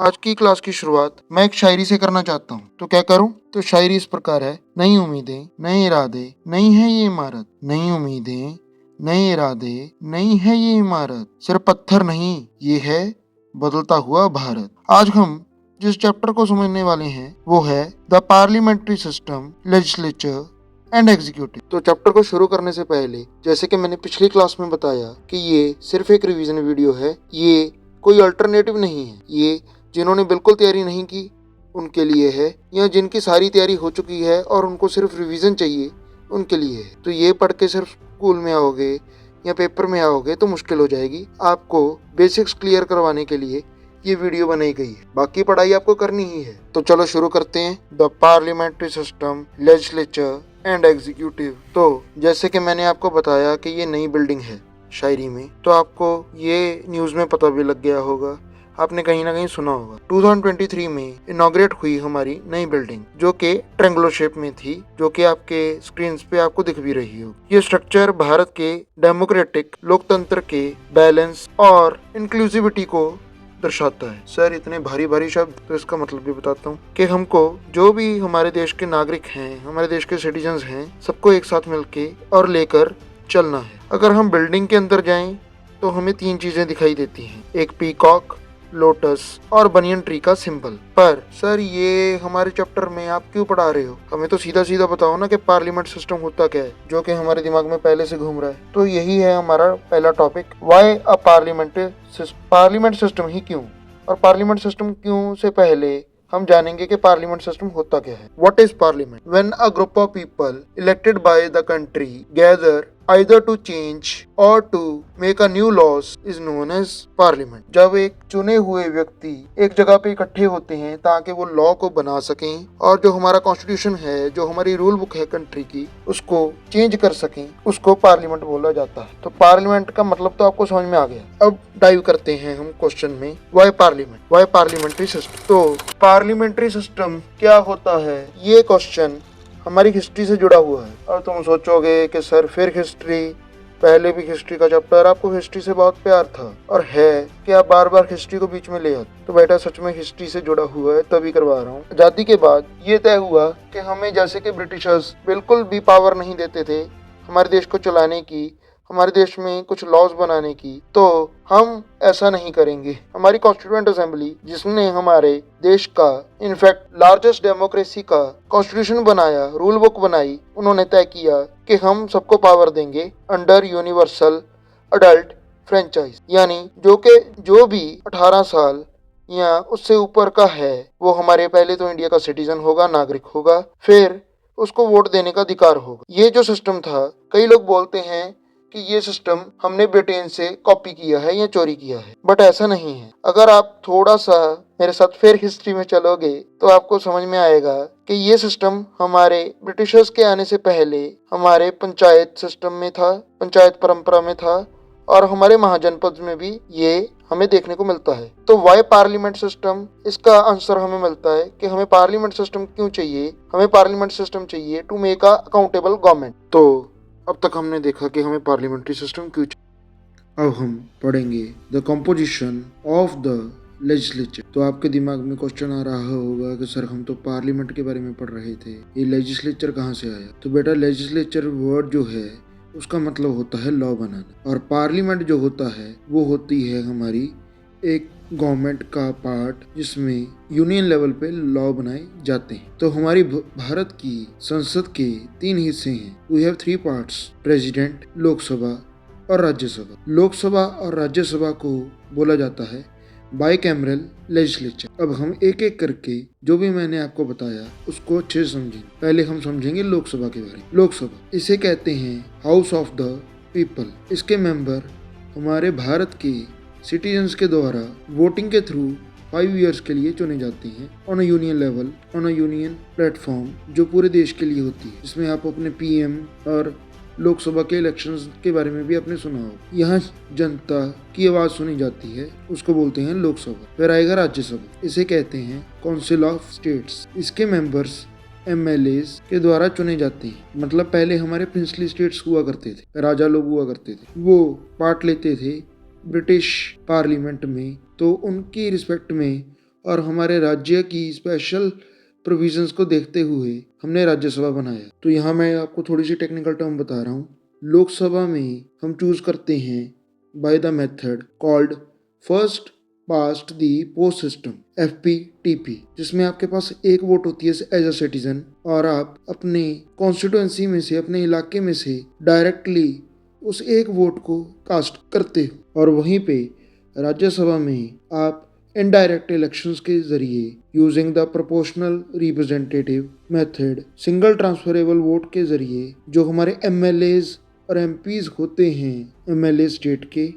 आज की क्लास की शुरुआत मैं एक शायरी से करना चाहता हूँ। तो क्या करूँ? तो शायरी इस प्रकार है। नई उम्मीदें, नए इरादे, नई है ये इमारत। नई उम्मीदें, नए इरादे, नई है ये इमारत। सिर्फ पत्थर नहीं, ये है बदलता हुआ भारत। आज हम जिस चैप्टर को समझने वाले हैं वो है the parliamentary system, legislature and executive. तो चैप्टर को शुरू करने से पहले, जैसे कि मैंने पिछली क्लास में बताया कि ये सिर्फ एक रिवीजन वीडियो है, ये कोई अल्टरनेटिव नहीं है। ये जिन्होंने बिल्कुल तैयारी नहीं की उनके लिए है, या जिनकी सारी तैयारी हो चुकी है और उनको सिर्फ रिवीजन चाहिए उनके लिए है। तो ये पढ़ के सिर्फ स्कूल में आओगे या पेपर में आओगे तो मुश्किल हो जाएगी। आपको बेसिक्स क्लियर करवाने के लिए ये वीडियो बनाई गई है, बाकी पढ़ाई आपको करनी ही है। तो चलो शुरू करते हैं। The parliamentary system, legislature and executive. तो जैसे कि मैंने आपको बताया कि ये नई बिल्डिंग है शायरी में, तो आपको ये न्यूज़ में पता भी लग गया होगा, आपने कहीं ना कहीं सुना होगा। 2023 में इनॉग्रेट हुई हमारी नई बिल्डिंग, जो कि ट्रेंगुलर शेप में थी, जो कि आपके स्क्रीन पे आपको दिख भी रही हो। ये स्ट्रक्चर भारत के डेमोक्रेटिक लोकतंत्र के बैलेंस और इंक्लूसिविटी को दर्शाता है। सर इतने भारी भारी शब्द, तो इसका मतलब भी बताता हूँ कि हमको जो भी हमारे देश के नागरिक हैं, हमारे देश के सिटीजन्स हैं, सबको एक साथ मिलके और लेकर चलना है। अगर हम बिल्डिंग के अंदर जाएं तो हमें 3 चीजें दिखाई देती हैं, एक पीकॉक, लोटस और बनियन ट्री का सिंबल। पर सर ये हमारे चैप्टर में आप क्यों पढ़ा रहे हो? हमें तो सीधा सीधा बताओ ना कि पार्लियामेंट सिस्टम होता क्या है, जो कि हमारे दिमाग में पहले से घूम रहा है। तो यही है हमारा पहला topic, why a parliament system ही क्यों। और पार्लियामेंट सिस्टम क्यों से पहले हम जानेंगे कि पार्लियामेंट सिस्टम होता क्या है। What is parliament? When a group of people elected by the country gather either to change or to make a new laws is known as parliament। जब एक चुने हुए व्यक्ति एक जगह पे इकट्ठे होते हैं ताकि वो लॉ को बना सकें और जो हमारा कॉन्स्टिट्यूशन है, जो हमारी रूल बुक है कंट्री की, उसको चेंज कर सकें, उसको पार्लियामेंट बोला जाता है। तो पार्लियामेंट का मतलब तो आपको समझ में आ गया। अब डाइव करते हैं हम क्वेश्चन में, why parliament, why parliamentary system. तो पार्लियामेंट्री सिस्टम क्या होता है, ये क्वेश्चन हमारी हिस्ट्री से जुड़ा हुआ है। और तुम सोचोगे कि सर फिर हिस्ट्री, पहले भी हिस्ट्री का चैप्टर, आपको हिस्ट्री से बहुत प्यार था और है कि आप बार बार हिस्ट्री को बीच में ले आते। तो बेटा सच में हिस्ट्री से जुड़ा हुआ है, तभी करवा रहा हूँ। आजादी के बाद ये तय हुआ कि हमें, जैसे कि ब्रिटिशर्स बिल्कुल भी पावर नहीं देते थे हमारे देश को चलाने की, हमारे देश में कुछ लॉज बनाने की, तो हम ऐसा नहीं करेंगे। हमारी कॉन्स्टिट्यूएंट असेंबली, जिसने हमारे देश का इनफैक्ट लार्जेस्ट डेमोक्रेसी का कॉन्स्टिट्यूशन बनाया, रूल बुक बनाई, उन्होंने तय किया कि हम सबको पावर देंगे अंडर यूनिवर्सल अडल्ट फ्रेंचाइज, यानी जो भी 18 साल या उससे ऊपर का है वो हमारे, पहले तो इंडिया का सिटीजन होगा, नागरिक होगा, फिर उसको वोट देने का अधिकार होगा। ये जो सिस्टम था, कई लोग बोलते हैं कि ये सिस्टम हमने ब्रिटेन से कॉपी किया है या चोरी किया है, बट ऐसा नहीं है। अगर आप थोड़ा सा मेरे साथ फिर हिस्ट्री में चलोगे तो आपको समझ में आएगा कि ये सिस्टम हमारे ब्रिटिशर्स के आने से पहले हमारे पंचायत सिस्टम में था, पंचायत परंपरा में था, और हमारे महाजनपद में भी ये हमें देखने को मिलता है। तो वाई पार्लियामेंट सिस्टम, इसका आंसर हमें मिलता है कि हमें पार्लियामेंट सिस्टम क्यों चाहिए। हमें पार्लियामेंट सिस्टम चाहिए to make a accountable government. तो अब तक हमने देखा कि हमें पार्लियामेंट्री सिस्टम क्यों चाहिए। अब हम पढ़ेंगे the composition of the legislature. तो आपके दिमाग में क्वेश्चन आ रहा होगा कि सर हम तो पार्लियामेंट के बारे में पढ़ रहे थे, ये लेजिस्लेचर कहाँ से आया? तो बेटा लेजिस्लेचर वर्ड जो है उसका मतलब होता है लॉ बनाना, और पार्लियामेंट जो होता है वो होती है हमारी एक गवर्नमेंट का पार्ट, जिसमें यूनियन लेवल पे लॉ बनाए जाते हैं। तो हमारी भारत की संसद के 3 हिस्से हैं। We have 3 parts, president, Lok Sabha और राज्यसभा। लोकसभा और राज्यसभा को बोला जाता है बाइकैमरल लेजिस्लेचर। अब हम एक एक करके जो भी मैंने आपको बताया उसको अच्छे से समझेंगे। पहले हम समझेंगे लोकसभा के बारे में। लोकसभा, इसे कहते हैं हाउस ऑफ द पीपल। इसके मेंबर हमारे भारत के सिटीजन्स के द्वारा वोटिंग के थ्रू 5 ईयर्स के लिए चुने जाते हैं on a union level, on a union platform, जो पूरे देश के लिए होती है। इसमें आप अपने पीएम और लोकसभा के इलेक्शंस के बारे में भी आपने सुना हो। यहाँ जनता की आवाज़ सुनी जाती है, उसको बोलते हैं लोकसभा। फिर आएगा राज्यसभा, इसे कहते हैं काउंसिल ऑफ स्टेट्स। इसके मेंबर्स एमएलएज के द्वारा चुने जाते हैं। मतलब पहले हमारे प्रिंसली स्टेट्स हुआ करते थे, राजा लोग हुआ करते थे, वो पार्ट लेते थे ब्रिटिश पार्लियामेंट में, तो उनकी रिस्पेक्ट में और हमारे राज्य की स्पेशल प्रोविजंस को देखते हुए हमने राज्यसभा बनाया। तो यहाँ मैं आपको थोड़ी सी टेक्निकल टर्म बता रहा हूँ। लोकसभा में हम चूज करते हैं by the method called first past the post system FPTP, जिसमें आपके पास एक वोट होती है एज अ सिटीजन और आप अपने कॉन्स्टिट्यूएंसी में से, अपने इलाके में से डायरेक्टली उस एक वोट को कास्ट करते हो। और वहीं पे राज्यसभा में आप इनडायरेक्ट इलेक्शंस के जरिए using the proportional representative method single transferable vote के जरिए जो हमारे MLAs और MPs होते हैं, MLA स्टेट के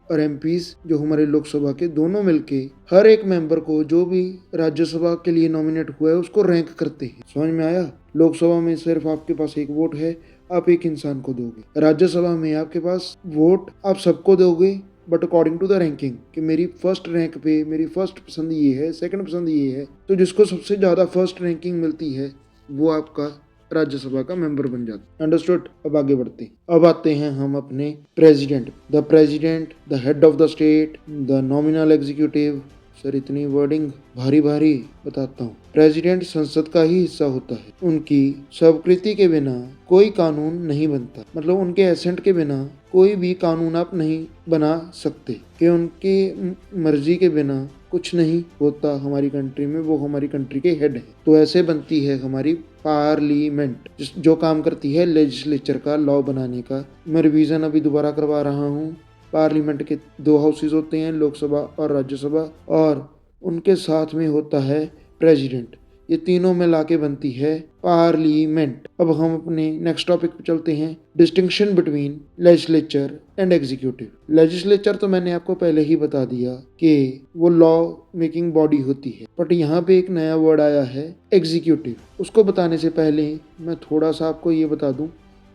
और MPs जो हमारे लोकसभा के, दोनों मिलके हर एक मेंबर को जो भी राज्यसभा के लिए नॉमिनेट हुआ है उसको रैंक करते हैं। समझ में आया? लोकसभा में सिर्फ आपके पास एक वोट है, आप एक इंसान को दोगे। राज्यसभा में आपके पास वोट आप सबको दोगे but according to the ranking, कि मेरी फर्स्ट रैंक पे मेरी फर्स्ट पसंद ये है, सेकंड पसंद ये है, तो जिसको सबसे ज़्यादा फर्स्ट रैंकिंग मिलती है वो आपका राज्यसभा का मेंबर बन जाता है। अंडरस्टूड? अब आगे बढ़ते हैं। अब आते हैं हम अपने president. The president, the head of the state, the nominal executive. Sir इतनी वर्डिंग भारी भारी बताता हूँ। प्रेसिडेंट संसद का ही हिस्सा होता है। उनकी स्वीकृति के बिना कोई कानून नहीं बनता, मतलब उनके एसेंट के बिना कोई भी कानून आप नहीं बना सकते, कि उनकी मर्जी के बिना कुछ नहीं होता हमारी कंट्री में। वो हमारी कंट्री के हेड है। तो ऐसे बनती है हमारी पार्लियामेंट, जो काम करती है लेजिस्लेचर का, लॉ बनाने का। मैं रिवीजन अभी दोबारा करवा रहा हूँ। पार्लियामेंट के दो हाउसेज होते हैं, लोकसभा और राज्यसभा, और उनके साथ में होता है प्रेसिडेंट। ये तीनों मिला के बनती है पार्लियामेंट। अब हम अपने नेक्स्ट टॉपिक पे चलते हैं, distinction between legislature and executive. Legislature तो मैंने आपको पहले ही बता दिया कि वो लॉ मेकिंग बॉडी होती है, बट यहाँ पे एक नया वर्ड आया है एग्जीक्यूटिव। उसको बताने से पहले मैं थोड़ा सा आपको ये बता दूं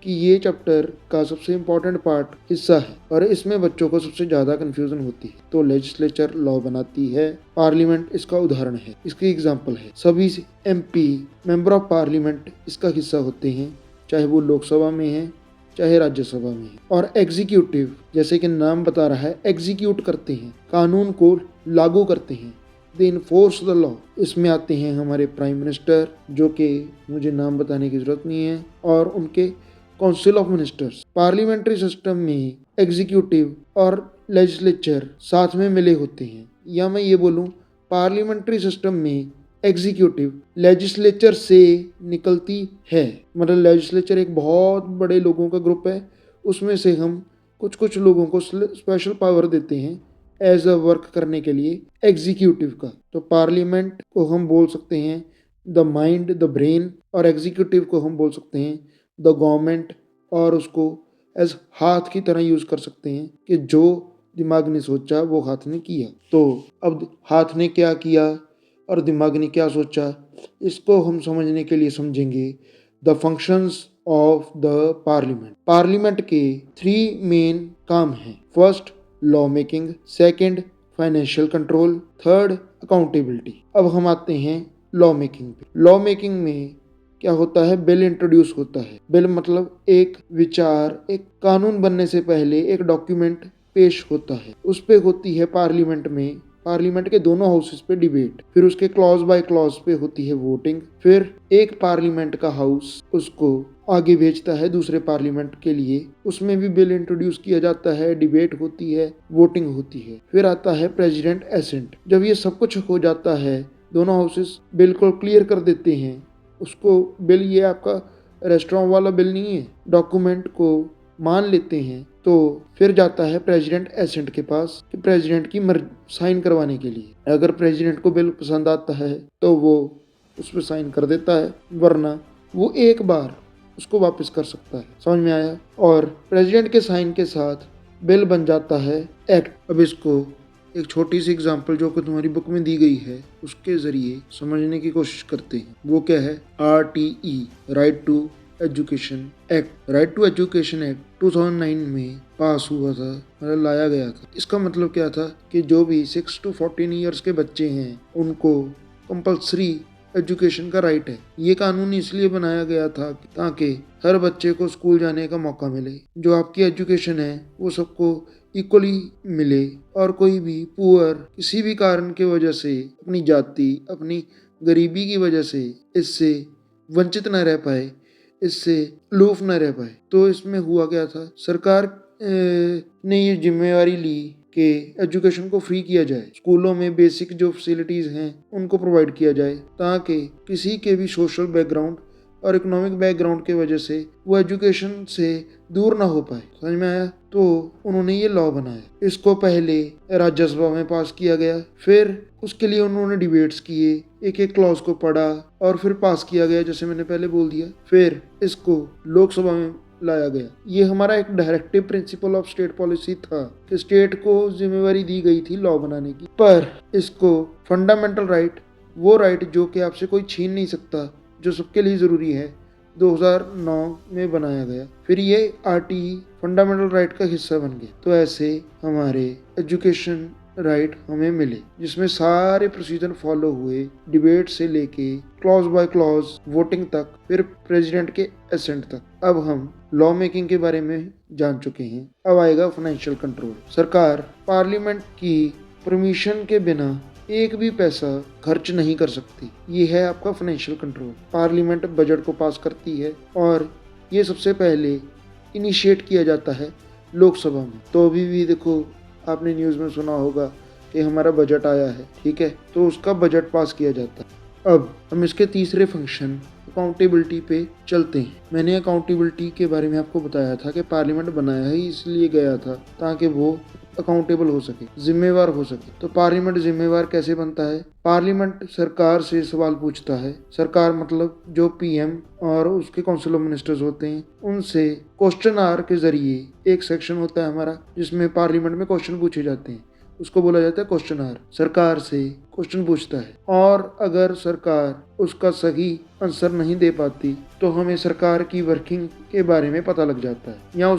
कि ये चैप्टर का सबसे इम्पोर्टेंट पार्ट हिस्सा है और इसमें बच्चों को सबसे ज़्यादा कन्फ्यूजन होती है। तो लेजिस्लेचर लॉ बनाती है, पार्लियामेंट इसका उदाहरण है, इसकी एग्जाम्पल है। सभी MP मेंबर ऑफ पार्लियामेंट इसका हिस्सा होते हैं, चाहे वो लोकसभा में है चाहे राज्यसभा में है। और एग्जीक्यूटिव, जैसे कि नाम बता रहा है, एग्जीक्यूट करते हैं, कानून को लागू करते हैं, दे इन्फोर्स द लॉ। इसमें आते हैं हमारे प्राइम मिनिस्टर, जो कि मुझे नाम बताने की जरूरत नहीं है, और उनके council of ministers. Parliamentary system में एग्जीक्यूटिव और लेजिस्लेचर साथ में मिले होते हैं, या मैं ये बोलूँ पार्लियामेंट्री सिस्टम में एग्जीक्यूटिव लेजिस्लेचर से निकलती है। मतलब लेजिस्लेचर एक बहुत बड़े लोगों का ग्रुप है, उसमें से हम कुछ कुछ लोगों को स्पेशल पावर देते हैं एज अ वर्क करने के लिए एग्जीक्यूटिव का। तो पार्लियामेंट को हम बोल सकते हैं द माइंड, द ब्रेन, और एग्जीक्यूटिव को हम बोल सकते हैं द गवर्नमेंट, और उसको एज हाथ की तरह यूज कर सकते हैं कि जो दिमाग ने सोचा वो हाथ ने किया। तो अब हाथ ने क्या किया और दिमाग ने क्या सोचा, इसको हम समझने के लिए समझेंगे the functions of the parliament. Parliament के 3 मेन काम हैं। First law making, second financial control, third accountability. अब हम आते हैं लॉ मेकिंग पे। लॉ मेकिंग में क्या होता है, बिल इंट्रोड्यूस होता है। बिल मतलब एक विचार, एक कानून बनने से पहले एक डॉक्यूमेंट पेश होता है, उस पे होती है पार्लियामेंट में, पार्लियामेंट के दोनों हाउसेस पे डिबेट, फिर उसके क्लॉज बाय क्लॉज पे होती है वोटिंग, फिर एक पार्लियामेंट का हाउस उसको आगे भेजता है दूसरे पार्लियामेंट के लिए, उसमें भी बिल इंट्रोड्यूस किया जाता है, डिबेट होती है, वोटिंग होती है, फिर आता है प्रेसिडेंट एसेंट। जब ये सब कुछ हो जाता है, दोनों हाउसेस बिल को क्लियर कर देते हैं, उसको बिल, ये आपका रेस्टोरेंट वाला बिल नहीं है, डॉक्यूमेंट को मान लेते हैं, तो फिर जाता है प्रेसिडेंट एसेंट के पास कि प्रेसिडेंट की साइन करवाने के लिए। अगर प्रेसिडेंट को बिल पसंद आता है तो वो उस पर साइन कर देता है, वरना वो एक बार उसको वापस कर सकता है। समझ में आया? और प्रेसिडेंट के साइन के साथ बिल बन जाता है एक्ट। अब इसको एक छोटी सी एग्जांपल जो कि तुम्हारी बुक में दी गई है उसके जरिए समझने की कोशिश करते हैं। वो क्या है? RTE, right to education act. Right to education act 2009 में पास हुआ था, मतलब लाया गया था। इसका मतलब क्या था कि जो भी 6 to 14 ईयर्स के बच्चे हैं उनको कंपल्सरी एजुकेशन का राइट है। ये कानून इसलिए बनाया गया था ताकि हर बच्चे को स्कूल जाने का मौका मिले, जो आपकी एजुकेशन है वो सबको इक्वली मिले, और कोई भी पुअर किसी भी कारण की वजह से, अपनी जाति, अपनी गरीबी की वजह से इससे वंचित न रह पाए, इससे लूफ न रह पाए। तो इसमें हुआ क्या था, सरकार ने ये जिम्मेवारी ली कि एजुकेशन को फ्री किया जाए, स्कूलों में बेसिक जो फैसिलिटीज़ हैं उनको प्रोवाइड किया जाए, ताकि किसी के भी सोशल बैकग्राउंड और इकोनॉमिक बैकग्राउंड की वजह से वो एजुकेशन से दूर ना हो पाए। समझ में आया? तो उन्होंने ये लॉ बनाया। इसको पहले राज्यसभा में पास किया गया, फिर उसके लिए उन्होंने डिबेट्स किए, एक एक क्लॉज को पढ़ा और फिर पास किया गया, जैसे मैंने पहले बोल दिया। फिर इसको लोकसभा में लाया गया। ये हमारा एक directive principle of state policy था कि स्टेट को जिम्मेवारी दी गई थी लॉ बनाने की, पर इसको फंडामेंटल राइट, वो राइट जो कि आपसे कोई छीन नहीं सकता, जो सबके लिए ज़रूरी है, 2009 में बनाया गया। फिर ये आरटीई फंडामेंटल राइट का हिस्सा बन गया। तो ऐसे हमारे एजुकेशन राइट हमें मिले, जिसमें सारे प्रोसीजर फॉलो हुए, डिबेट से लेके क्लॉज बाय क्लॉज वोटिंग तक, फिर प्रेसिडेंट के एसेंट तक। अब हम लॉ मेकिंग के बारे में जान चुके हैं। अब आएगा फाइनेंशियल कंट्रोल। सरकार पार्लियामेंट की परमिशन के बिना एक भी पैसा खर्च नहीं कर सकती। ये है आपका फाइनेंशियल कंट्रोल। पार्लियामेंट बजट को पास करती है और ये सबसे पहले इनिशिएट किया जाता है लोकसभा में। तो अभी भी देखो, आपने न्यूज़ में सुना होगा कि हमारा बजट आया है, ठीक है, तो उसका बजट पास किया जाता है। अब हम इसके तीसरे फंक्शन अकाउंटेबिलिटी पे चलते हैं। मैंने अकाउंटेबिलिटी के बारे में आपको बताया था कि पार्लियामेंट बनाया ही इसलिए गया था ताकि वो अकाउंटेबल हो सके, जिम्मेवार हो सके। तो पार्लियामेंट जिम्मेवार कैसे बनता है? पार्लियामेंट सरकार से सवाल पूछता है। सरकार मतलब जो पीएम और उसके काउंसिल ऑफ मिनिस्टर्स होते हैं, उनसे क्वेश्चन आवर के जरिए एक सेक्शन होता है हमारा, जिसमें पार्लियामेंट में क्वेश्चन पूछे जाते हैं, उसको बोला जाता है क्वेश्चन आवर। सरकार से क्वेश्चन पूछता है और अगर सरकार उसका सही आंसर नहीं दे पाती तो हमें सरकार की वर्किंग के बारे में पता लग जाता है, या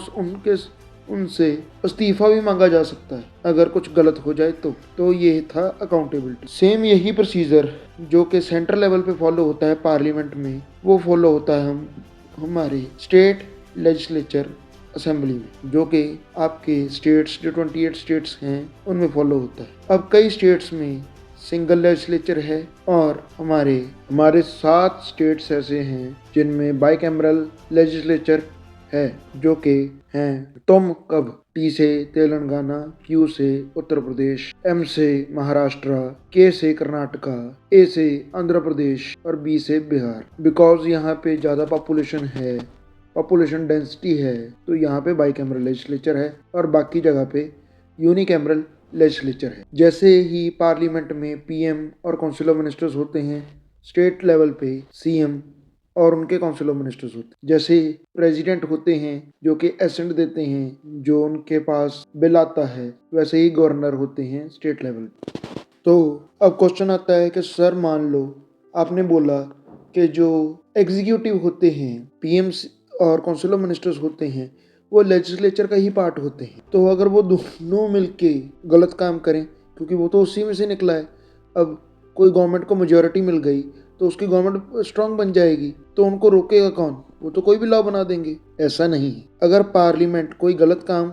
उनसे इस्तीफा भी मांगा जा सकता है अगर कुछ गलत हो जाए तो ये था अकाउंटेबिलिटी। सेम यही प्रोसीजर जो कि सेंट्रल लेवल पे फॉलो होता है पार्लियामेंट में, वो फॉलो होता है हमारे स्टेट लेजिस्लेचर असेंबली में, जो कि आपके स्टेट्स जो 28 स्टेट्स हैं उनमें फॉलो होता है। अब कई स्टेट्स में सिंगल लेजिस्लेचर है और हमारे 7 स्टेट्स ऐसे हैं जिनमें बाइकैमरल लेजिस्लेचर है, जो कि हैं टी से तेलंगाना, क्यू से उत्तर प्रदेश, एम से महाराष्ट्र, के से कर्नाटका, ए से आंध्र प्रदेश और बी से बिहार। बिकॉज यहाँ पे ज़्यादा पॉपुलेशन डेंसिटी है, तो यहाँ पे बाइकैमरल लेजिस्लेचर है और बाकी जगह पे यूनिकैमरल लेजिस्लेचर है। जैसे ही पार्लियामेंट में पीएम और काउंसिल ऑफ मिनिस्टर्स होते हैं, स्टेट लेवल पे सीएम और उनके काउंसिल ऑफ मिनिस्टर्स होते हैं। जैसे प्रेसिडेंट होते हैं जो कि एसेंट देते हैं, जो उनके पास बिल आता है, वैसे ही गवर्नर होते हैं स्टेट लेवल। तो अब क्वेश्चन आता है कि सर मान लो आपने बोला कि जो एग्जीक्यूटिव होते हैं, पीएम और काउंसिल ऑफ मिनिस्टर्स होते हैं, वो लेजिस्लेचर का ही पार्ट होते हैं। तो अगर वो दोनों मिलके गलत काम करें, क्योंकि वो तो उसी में से निकला है, अब कोई गवर्नमेंट को मेजॉरिटी मिल गई तो उसकी गवर्नमेंट स्ट्रांग बन जाएगी, तो उनको रोकेगा कौन? वो तो कोई भी लॉ बना देंगे। ऐसा नहीं है। अगर पार्लियामेंट कोई गलत काम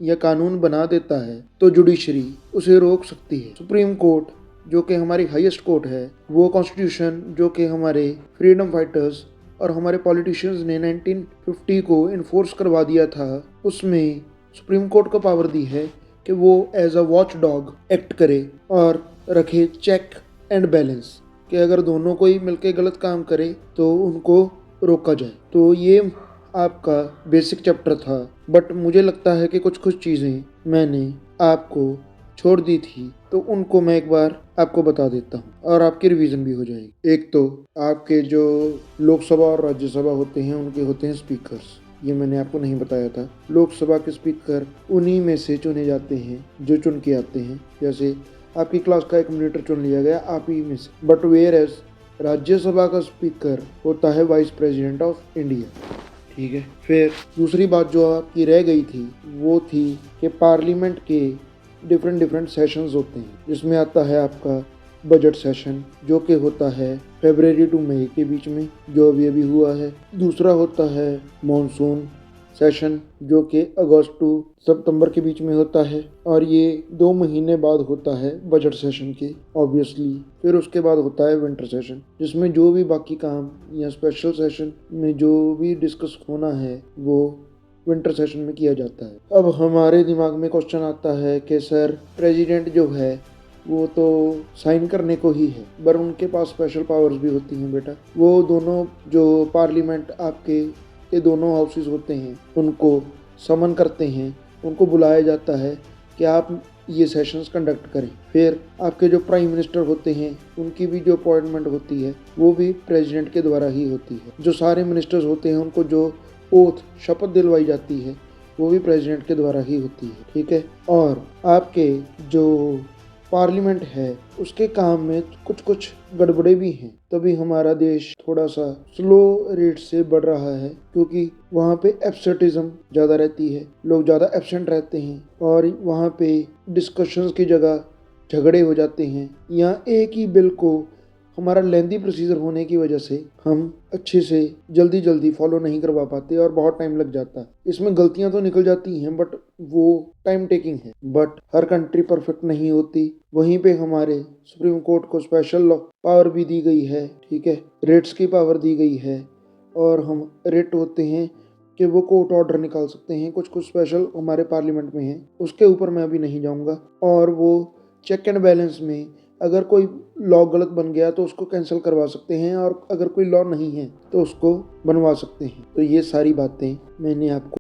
या कानून बना देता है तो जुडिशरी उसे रोक सकती है। सुप्रीम कोर्ट जो कि हमारी हाईएस्ट कोर्ट है, वो कॉन्स्टिट्यूशन जो कि हमारे फ्रीडम फाइटर्स और हमारे पॉलिटिशियंस ने 1950 को इन्फोर्स करवा दिया था, उसमें सुप्रीम कोर्ट को पावर दी है कि वो as a watchdog act करे और रखे चेक एंड बैलेंस, कि अगर दोनों कोई मिलकर गलत काम करे तो उनको रोका जाए। तो ये आपका बेसिक चैप्टर था, बट मुझे लगता है कि कुछ चीज़ें मैंने आपको छोड़ दी थी, तो उनको मैं एक बार आपको बता देता हूँ और आपकी रिवीजन भी हो जाएगी। एक तो आपके जो लोकसभा और राज्यसभा होते हैं, उनके होते हैं स्पीकर्स। ये मैंने आपको नहीं बताया था। लोकसभा के स्पीकर उन्हीं में से चुने जाते हैं जो चुन के आते हैं। जैसे आपकी क्लास का एक मॉनिटर चुन लिया गया आप ही में से, बट वेयर एज राज्यसभा का स्पीकर होता है वाइस प्रेसिडेंट ऑफ इंडिया। ठीक है। फिर दूसरी बात जो आपकी रह गई थी वो थी कि पार्लियामेंट के डिफरेंट सेशंस होते हैं, जिसमें आता है आपका बजट सेशन जो कि होता है फरवरी टू मई के बीच में, जो अभी अभी हुआ है। दूसरा होता है मॉनसून सेशन जो कि अगस्त टू सितंबर के बीच में होता है, और ये 2 महीने बाद होता है बजट सेशन के ऑब्वियसली। फिर उसके बाद होता है विंटर सेशन, जिसमें जो भी बाकी काम या स्पेशल सेशन में जो भी डिस्कस होना है वो विंटर सेशन में किया जाता है। अब हमारे दिमाग में क्वेश्चन आता है कि सर प्रेसिडेंट जो है वो तो साइन करने को ही है, पर उनके पास स्पेशल पावर्स भी होती हैं बेटा। वो दोनों जो पार्लियामेंट आपके ये दोनों हाउसेस होते हैं उनको समन करते हैं, उनको बुलाया जाता है कि आप ये सेशंस कंडक्ट करें। फिर आपके जो प्राइम मिनिस्टर होते हैं उनकी भी जो अपॉइंटमेंट होती है वो भी प्रेसिडेंट के द्वारा ही होती है। जो सारे मिनिस्टर्स होते हैं उनको जो ओथ शपथ दिलवाई जाती है वो भी प्रेसिडेंट के द्वारा ही होती है, ठीक है। और आपके जो पार्लियामेंट है उसके काम में कुछ कुछ गड़बड़े भी हैं, तभी हमारा देश थोड़ा सा स्लो रेट से बढ़ रहा है, क्योंकि वहाँ पे एब्सेंटिज्म ज़्यादा रहती है, लोग ज़्यादा एब्सेंट रहते हैं और वहाँ पे डिस्कशंस की जगह झगड़े हो जाते हैं, या एक ही बिल को हमारा लेंदी प्रोसीजर होने की वजह से हम अच्छे से जल्दी फॉलो नहीं करवा पाते और बहुत टाइम लग जाता है। इसमें गलतियां तो निकल जाती हैं बट वो टाइम टेकिंग है, बट हर कंट्री परफेक्ट नहीं होती। वहीं पे हमारे सुप्रीम कोर्ट को स्पेशल लॉ पावर भी दी गई है, ठीक है, रेट्स की पावर दी गई है, और हम रेट होते हैं कि वो कोर्ट ऑर्डर निकाल सकते हैं। कुछ कुछ स्पेशल हमारे पार्लियामेंट में है, उसके ऊपर मैं अभी नहीं जाऊँगा। और वो चेक एंड बैलेंस में अगर कोई लॉ गलत बन गया तो उसको कैंसिल करवा सकते हैं, और अगर कोई लॉ नहीं है तो उसको बनवा सकते हैं। तो ये सारी बातें मैंने आपको